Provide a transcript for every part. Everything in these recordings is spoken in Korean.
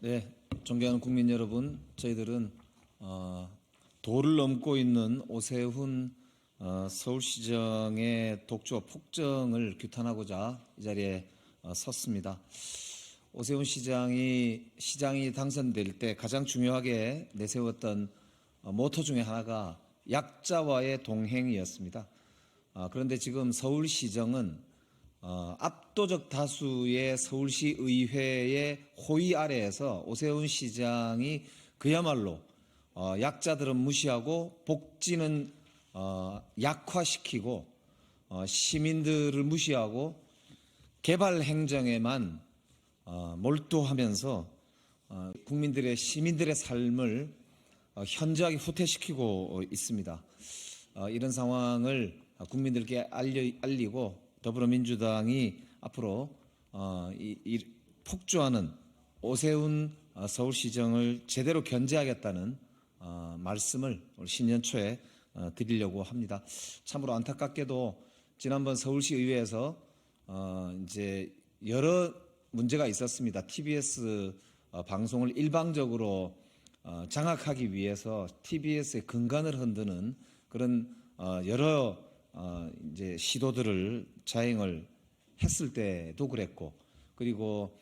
네, 존경하는 국민 여러분, 저희들은 도를 넘고 있는 오세훈 서울시장의 독주와 폭정을 규탄하고자 이 자리에 섰습니다. 오세훈 시장이 당선될 때 가장 중요하게 내세웠던 모토 중에 하나가 약자와의 동행이었습니다. 그런데 지금 서울시정은 압도적 다수의 서울시 의회의 호의 아래에서 오세훈 시장이 그야말로 약자들은 무시하고 복지는 약화시키고 시민들을 무시하고 개발 행정에만 몰두하면서 시민들의 삶을 현저하게 후퇴시키고 있습니다. 이런 상황을 국민들께 알리고 더불어민주당이 앞으로 이 폭주하는 오세훈 서울시정을 제대로 견제하겠다는 말씀을 올 신년 초에 드리려고 합니다. 참으로 안타깝게도 지난번 서울시 의회에서 이제 여러 문제가 있었습니다. TBS 방송을 일방적으로 장악하기 위해서 TBS의 근간을 흔드는 그런 여러 이제 시도들을 자행을 했을 때도 그랬고, 그리고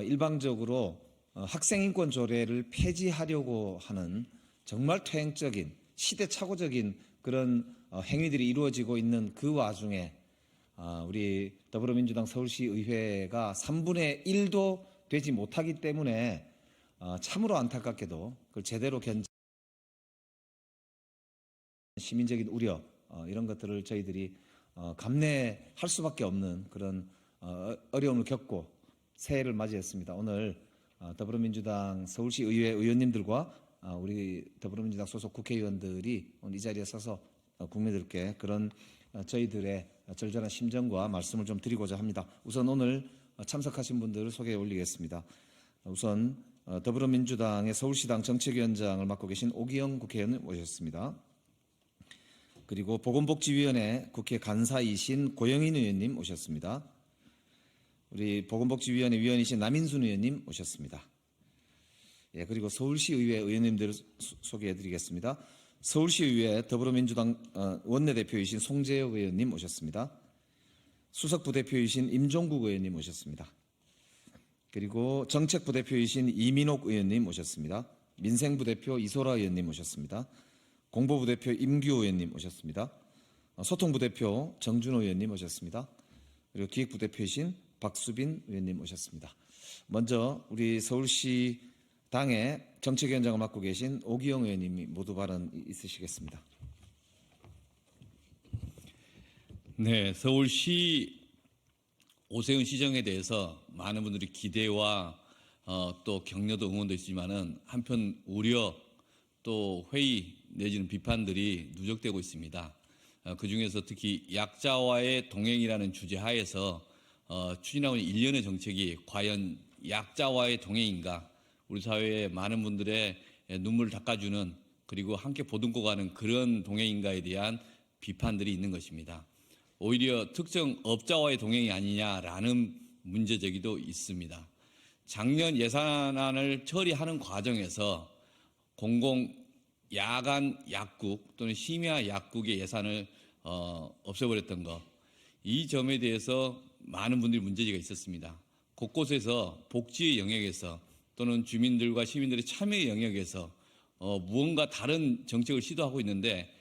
일방적으로 학생인권 조례를 폐지하려고 하는 정말 퇴행적인 시대착오적인 그런 행위들이 이루어지고 있는 그 와중에 우리 더불어민주당 서울시 의회가 3분의 1도 되지 못하기 때문에 참으로 안타깝게도 그걸 제대로 시민적인 우려 이런 것들을 저희들이 감내할 수밖에 없는 그런 어려움을 겪고 새해를 맞이했습니다. 오늘 더불어민주당 서울시 의회 의원님들과 우리 더불어민주당 소속 국회의원들이 오늘 이 자리에 서서 국민들께 그런 저희들의 절절한 심정과 말씀을 좀 드리고자 합니다. 우선 오늘 참석하신 분들을 소개해 올리겠습니다. 우선 더불어민주당의 서울시당 정책위원장을 맡고 계신 오기영 국회의원님 모셨습니다. 그리고 보건복지위원회 국회 간사이신 고영인 의원님 오셨습니다. 우리 보건복지위원회 위원이신 남인순 의원님 오셨습니다. 예, 그리고 서울시의회 의원님들을 소개해드리겠습니다. 서울시의회 더불어민주당 원내대표이신 송재혁 의원님 오셨습니다. 수석부대표이신 임종국 의원님 오셨습니다. 그리고 정책부대표이신 이민옥 의원님 오셨습니다. 민생부대표 이소라 의원님 오셨습니다. 공보부대표 임규 의원님 오셨습니다. 소통부대표 정준호 의원님 오셨습니다. 그리고 기획부대표이신 박수빈 의원님 오셨습니다. 먼저 우리 서울시 당의 정책위원장을 맡고 계신 오기영 의원님이 모두 발언 있으시겠습니다. 네, 서울시 오세훈 시정에 대해서 많은 분들이 기대와 또 격려도 응원도 있지만은 한편 우려 또 회의 내지는 비판들이 누적되고 있습니다. 그중에서 특히 약자와의 동행이라는 주제 하에서 추진하고 있는 일련의 정책이 과연 약자와의 동행인가, 우리 사회의 많은 분들의 눈물을 닦아주는 그리고 함께 보듬고 가는 그런 동행인가에 대한 비판들이 있는 것입니다. 오히려 특정 업자와의 동행이 아니냐라는 문제 제기도 있습니다. 작년 예산안을 처리하는 과정에서 공공 야간 약국 또는 심야 약국의 예산을 없애버렸던 것, 이 점에 대해서 많은 분들이 문제제기가 있었습니다. 곳곳에서 복지의 영역에서 또는 주민들과 시민들의 참여의 영역에서 무언가 다른 정책을 시도하고 있는데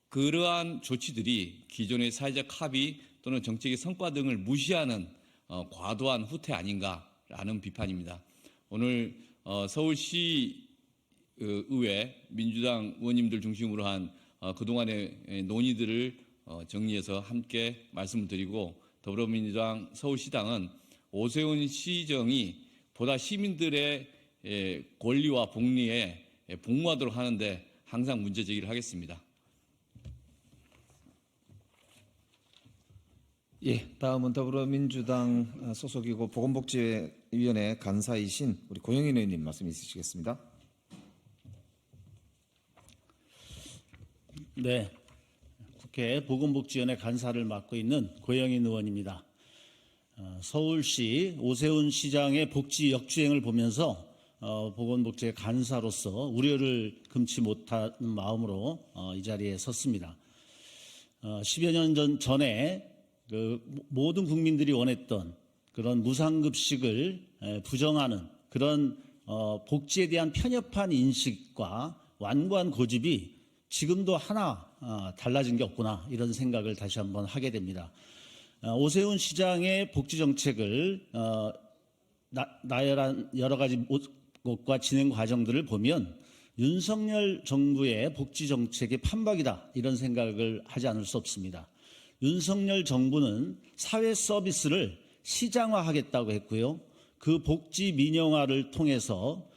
그러한 조치들이 기존의 사회적 합의 또는 정책의 성과 등을 무시하는 과도한 후퇴 아닌가라는 비판입니다. 오늘 서울시 의회 민주당 의원님들 중심으로 한 그동안의 논의들을 정리해서 함께 말씀을 드리고, 더불어민주당 서울시당은 오세훈 시정이 보다 시민들의 권리와 복리에 복무하도록 하는데 항상 문제 제기를 하겠습니다. 예, 다음은 더불어민주당 소속이고 보건복지위원회 간사이신 우리 고영인 의원님 말씀 있으시겠습니다. 네, 국회 보건복지위원회 간사를 맡고 있는 고영인 의원입니다. 서울시 오세훈 시장의 복지 역주행을 보면서 보건복지의 간사로서 우려를 금치 못하는 마음으로 이 자리에 섰습니다. 10여 년 전에 그 모든 국민들이 원했던 그런 무상급식을 부정하는 그런 복지에 대한 편협한 인식과 완고한 고집이 지금도 하나 달라진 게 없구나, 이런 생각을 다시 한번 하게 됩니다. 오세훈 시장의 복지 정책을 나열한 여러 가지 것과 진행 과정들을 보면 윤석열 정부의 복지 정책이 판박이다, 이런 생각을 하지 않을 수 없습니다. 윤석열 정부는 사회 서비스를 시장화하겠다고 했고요. 그 복지 민영화를 통해서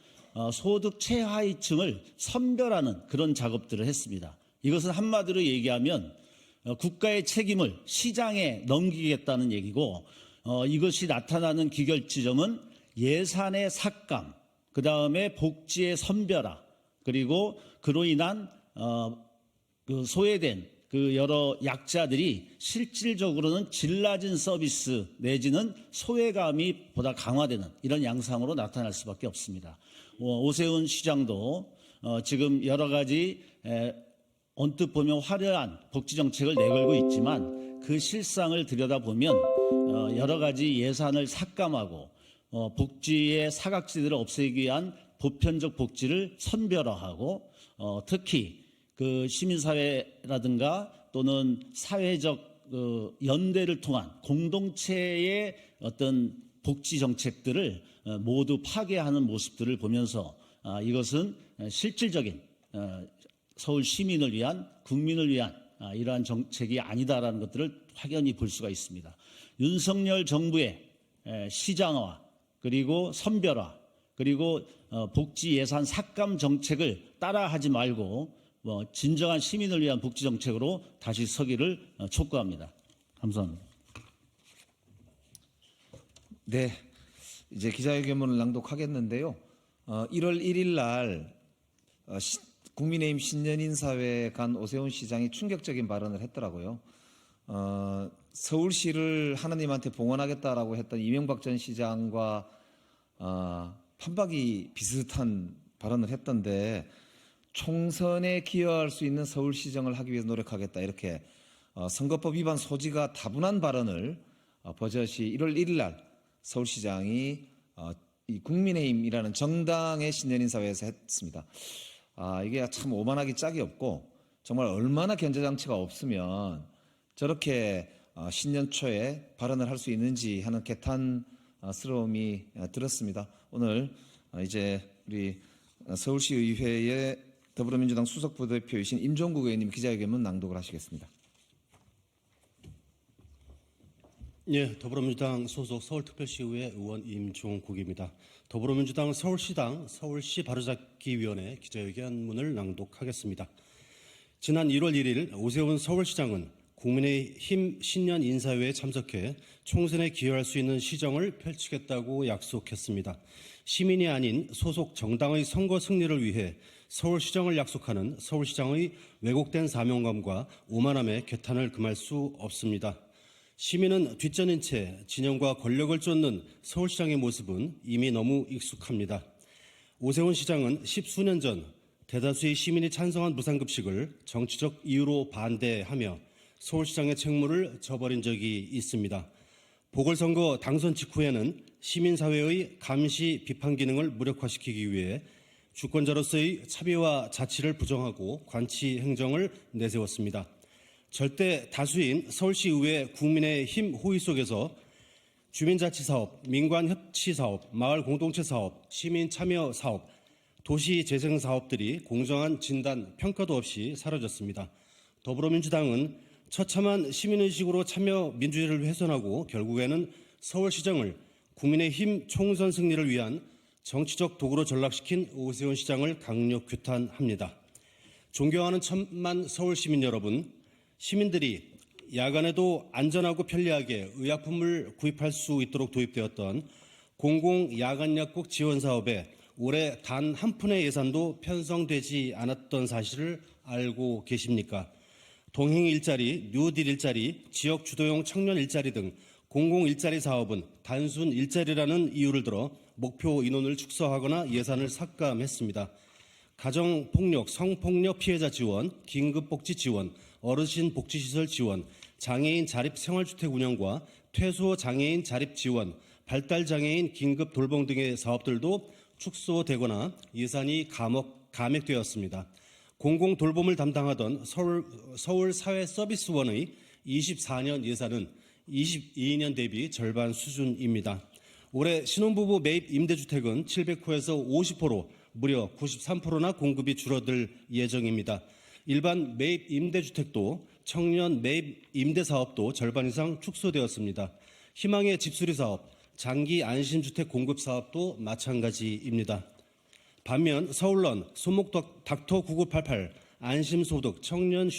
소득 최하위층을 선별하는 그런 작업들을 했습니다. 이것은 한마디로 얘기하면 국가의 책임을 시장에 넘기겠다는 얘기고, 이것이 나타나는 기결지점은 예산의 삭감, 그 다음에 복지의 선별화, 그리고 그로 인한 그 소외된 그 여러 약자들이 실질적으로는 질 낮은 서비스 내지는 소외감이 보다 강화되는 이런 양상으로 나타날 수밖에 없습니다. 오세훈 시장도 지금 여러 가지 언뜻 보면 화려한 복지 정책을 내걸고 있지만 그 실상을 들여다보면 여러 가지 예산을 삭감하고 복지의 사각지대를 없애기 위한 보편적 복지를 선별화하고 특히 그 시민사회라든가 또는 사회적 연대를 통한 공동체의 어떤 복지 정책들을 모두 파괴하는 모습들을 보면서 이것은 실질적인 서울 시민을 위한, 국민을 위한 이러한 정책이 아니다라는 것들을 확연히 볼 수가 있습니다. 윤석열 정부의 시장화 그리고 선별화 그리고 복지 예산 삭감 정책을 따라하지 말고 진정한 시민을 위한 복지 정책으로 다시 서기를 촉구합니다. 감사합니다. 네, 이제 기자회견문을 낭독하겠는데요. 1월 1일 날 국민의힘 신년인사회 간 오세훈 시장이 충격적인 발언을 했더라고요. 서울시를 하나님한테 봉헌하겠다라고 했던 이명박 전 시장과 판박이 비슷한 발언을 했던데, 총선에 기여할 수 있는 서울시정을 하기 위해서 노력하겠다, 이렇게 선거법 위반 소지가 다분한 발언을 버젓이 1월 1일 날 서울시장이 이 국민의힘이라는 정당의 신년인사회에서 했습니다. 이게 참 오만하기 짝이 없고, 정말 얼마나 견제장치가 없으면 저렇게 신년 초에 발언을 할 수 있는지 하는 개탄스러움이 들었습니다. 오늘 이제 우리 서울시 의회의 더불어민주당 수석 부대표이신 임종국 의원님 기자회견문 낭독을 하시겠습니다. 예, 더불어민주당 소속 서울특별시의회 의원 임종국입니다. 더불어민주당 서울시당 서울시 바로잡기위원회 기자회견문을 낭독하겠습니다. 지난 1월 1일 오세훈 서울시장은 국민의힘 신년 인사회에 참석해 총선에 기여할 수 있는 시정을 펼치겠다고 약속했습니다. 시민이 아닌 소속 정당의 선거 승리를 위해 서울시정을 약속하는 서울시장의 왜곡된 사명감과 오만함에 개탄을 금할 수 없습니다. 시민은 뒷전인 채 진영과 권력을 쫓는 서울시장의 모습은 이미 너무 익숙합니다. 오세훈 시장은 10수년 전 대다수의 시민이 찬성한 무상급식을 정치적 이유로 반대하며 서울시장의 책무를 져버린 적이 있습니다. 보궐선거 당선 직후에는 시민사회의 감시 비판 기능을 무력화시키기 위해 주권자로서의 차비와 자치를 부정하고 관치 행정을 내세웠습니다. 절대 다수인 서울시의회 국민의힘 호의 속에서 주민자치사업, 민관협치사업, 마을공동체사업, 시민참여사업, 도시재생사업들이 공정한 진단, 평가도 없이 사라졌습니다. 더불어민주당은 처참한 시민의식으로 참여 민주주의를 훼손하고 결국에는 서울시정을 국민의힘 총선 승리를 위한 정치적 도구로 전락시킨 오세훈 시장을 강력 규탄합니다. 존경하는 천만 서울시민 여러분, 시민들이 야간에도 안전하고 편리하게 의약품을 구입할 수 있도록 도입되었던 공공야간약국 지원사업에 올해 단 한 푼의 예산도 편성되지 않았던 사실을 알고 계십니까? 동행 일자리, 뉴딜 일자리, 지역 주도형 청년 일자리 등 공공 일자리 사업은 단순 일자리라는 이유를 들어 목표 인원을 축소하거나 예산을 삭감했습니다. 가정폭력, 성폭력 피해자 지원, 긴급복지 지원, 어르신 복지시설 지원, 장애인 자립생활주택 운영과 퇴소 장애인 자립 지원, 발달장애인 긴급 돌봄 등의 사업들도 축소되거나 예산이 감액되었습니다. 공공돌봄을 담당하던 서울사회서비스원의 24년 예산은 22년 대비 절반 수준입니다. 올해 신혼부부 매입 임대주택은 700호에서 50호로 무려 93%나 공급이 줄어들 예정입니다. 일반 매입 임대주택도 청년 매입 임대사업도 절반 이상 축소되었습니다. 희망의 집수리 사업, 장기 안심주택 공급 사업도 마찬가지입니다. 반면 서울런, 손목닥터 9988, 안심소득, 청년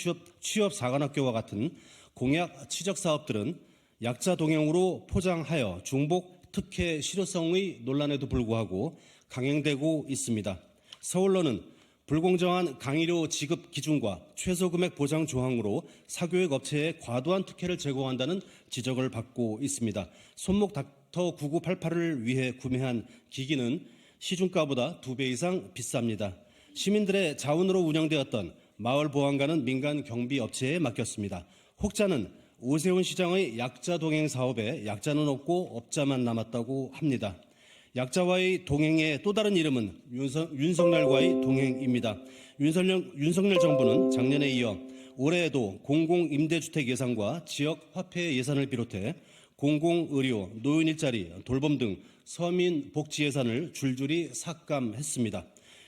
취업 사관학교와 같은 공약 치적 사업들은 약자 동행으로 포장하여 중복 특혜 실효성의 논란에도 불구하고 강행되고 있습니다. 서울런은 불공정한 강의료 지급 기준과 최소금액 보장 조항으로 사교육 업체에 과도한 특혜를 제공한다는 지적을 받고 있습니다. 손목닥터 9988을 위해 구매한 기기는 시중가보다 2배 이상 비쌉니다. 시민들의 자원으로 운영되었던 마을 보안관은 민간 경비 업체에 맡겼습니다. 혹자는 오세훈 시장의 약자 동행 사업에 약자는 없고 업자만 남았다고 합니다. 약자와의 동행의 또 다른 이름은 윤석열과의 동행입니다. 윤석열 정부는 작년에 이어 올해에도 공공임대주택 예산과 지역화폐 예산을 비롯해 공공의료, 노인 일자리, 돌봄 등 서민 복지 예산을 줄줄이 삭감했습니다.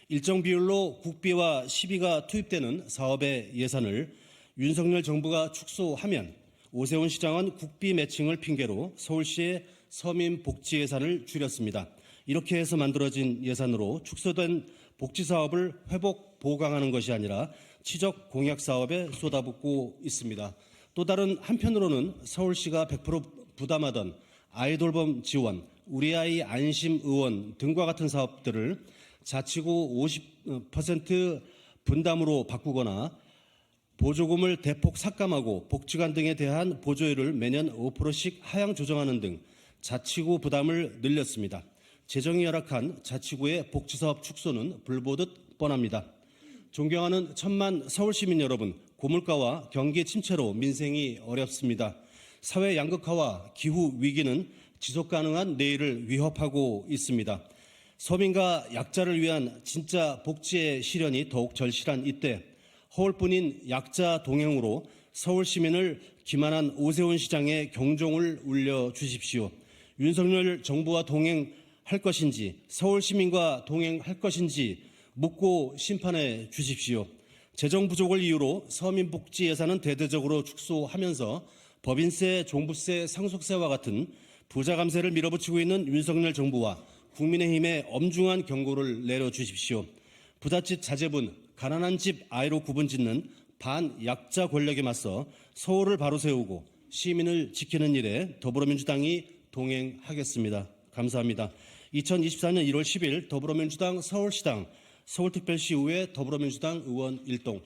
일정 비율로 국비와 시비가 투입되는 사업의 예산을 윤석열 정부가 축소하면 오세훈 시장은 국비 매칭을 핑계로 서울시의 서민 복지 예산을 줄였습니다. 이렇게 해서 만들어진 예산으로 축소된 복지 사업을 회복 보강하는 것이 아니라 치적 공약 사업에 쏟아붓고 있습니다. 또 다른 한편으로는 서울시가 100% 부담하던 아이돌봄 지원, 우리 아이 안심 의원 등과 같은 사업들을 자치구 50% 분담으로 바꾸거나 보조금을 대폭 삭감하고 복지관 등에 대한 보조율을 매년 5%씩 하향 조정하는 등 자치구 부담을 늘렸습니다. 재정이 열악한 자치구의 복지사업 축소는 불보듯 뻔합니다. 존경하는 천만 서울시민 여러분, 고물가와 경기 침체로 민생이 어렵습니다. 사회 양극화와 기후 위기는 지속 가능한 내일을 위협하고 있습니다. 서민과 약자를 위한 진짜 복지의 실현이 더욱 절실한 이때 허울뿐인 약자 동행으로 서울 시민을 기만한 오세훈 시장의 경종을 울려 주십시오. 윤석열 정부와 동행할 것인지 서울 시민과 동행할 것인지 묻고 심판해 주십시오. 재정 부족을 이유로 서민복지 예산은 대대적으로 축소하면서 법인세, 종부세, 상속세와 같은 부자 감세를 밀어붙이고 있는 윤석열 정부와 국민의힘에 엄중한 경고를 내려주십시오. 부잣집 자제분, 가난한 집 아이로 구분짓는 반약자 권력에 맞서 서울을 바로 세우고 시민을 지키는 일에 더불어민주당이 동행하겠습니다. 감사합니다. 2024년 1월 10일 더불어민주당 서울시당 서울특별시의회 더불어민주당 의원 일동